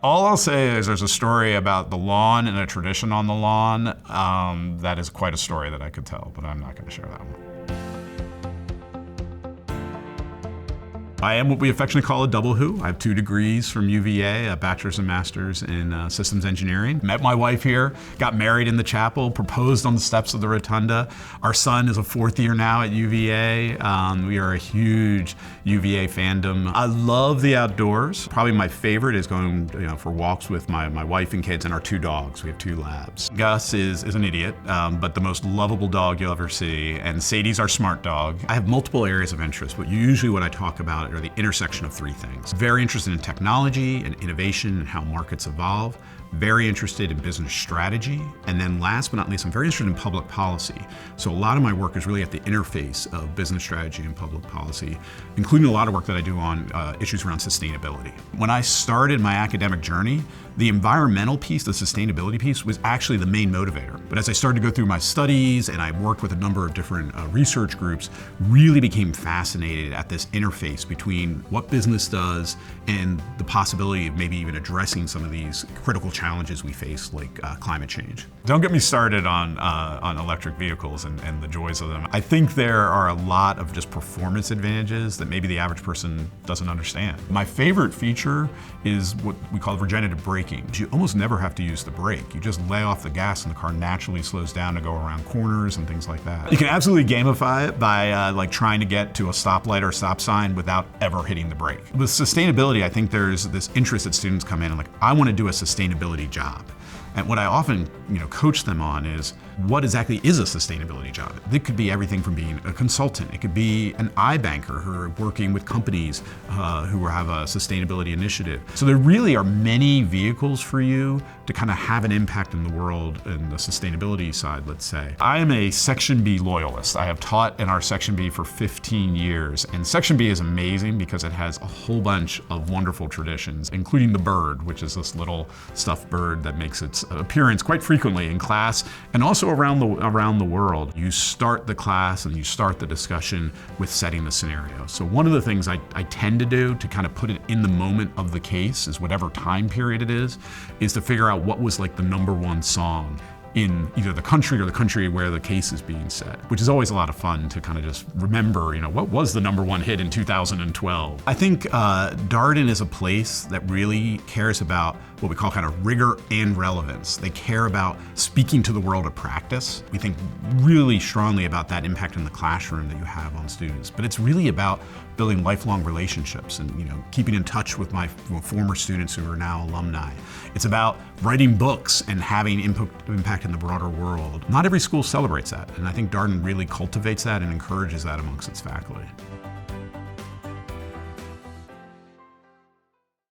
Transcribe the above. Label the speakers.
Speaker 1: All I'll say is there's a story about the lawn and a tradition on the lawn. That is quite a story that I could tell, but I'm not going to share that one. I am what we affectionately call a double who. I have 2 degrees from UVA, a bachelor's and master's in systems engineering. Met my wife here, got married in the chapel, proposed on the steps of the rotunda. Our son is a 4th year now at UVA. We are a huge UVA fandom. I love the outdoors. Probably my favorite is going for walks with my wife and kids and our 2 dogs. We have 2 labs. Gus is an idiot, but the most lovable dog you'll ever see. And Sadie's our smart dog. I have multiple areas of interest, but usually what I talk about are the intersection of 3 things. Very interested in technology and innovation and how markets evolve. Very interested in business strategy. And then last but not least, I'm very interested in public policy. So a lot of my work is really at the interface of business strategy and public policy, including a lot of work that I do on issues around sustainability. When I started my academic journey, the environmental piece, the sustainability piece, was actually the main motivator. But as I started to go through my studies and I worked with a number of different research groups, really became fascinated at this interface between what business does and the possibility of maybe even addressing some of these critical challenges we face, like climate change. Don't get me started on electric vehicles and the joys of them. I think there are a lot of just performance advantages that maybe the average person doesn't understand. My favorite feature is what we call regenerative braking. You almost never have to use the brake. You just lay off the gas and the car naturally slows down to go around corners and things like that. You can absolutely gamify it by like trying to get to a stoplight or a stop sign without ever hitting the brake. With sustainability, I think there's this interest that students come in and like, I want to do a sustainability job. And what I often coach them on is what exactly is a sustainability job? It could be everything from being a consultant. It could be an iBanker who are working with companies who have a sustainability initiative. So there really are many vehicles for you to kind of have an impact in the world in the sustainability side, let's say. I am a Section B loyalist. I have taught in our Section B for 15 years. And Section B is amazing because it has a whole bunch of wonderful traditions, including the bird, which is this little stuffed bird that makes its appearance quite frequently in class and also around the world. You start the class and you start the discussion with setting the scenario. So one of the things I tend to do to kind of put it in the moment of the case, is whatever time period it is to figure out what was like the #1 song in either the country or the country where the case is being set, which is always a lot of fun to kind of just remember, what was the #1 hit in 2012. I think Darden is a place that really cares about what we call kind of rigor and relevance. They care about speaking to the world of practice. We think really strongly about that impact in the classroom that you have on students, but it's really about building lifelong relationships and keeping in touch with my former students who are now alumni. It's about writing books and having impact in the broader world. Not every school celebrates that, and I think Darden really cultivates that and encourages that amongst its faculty.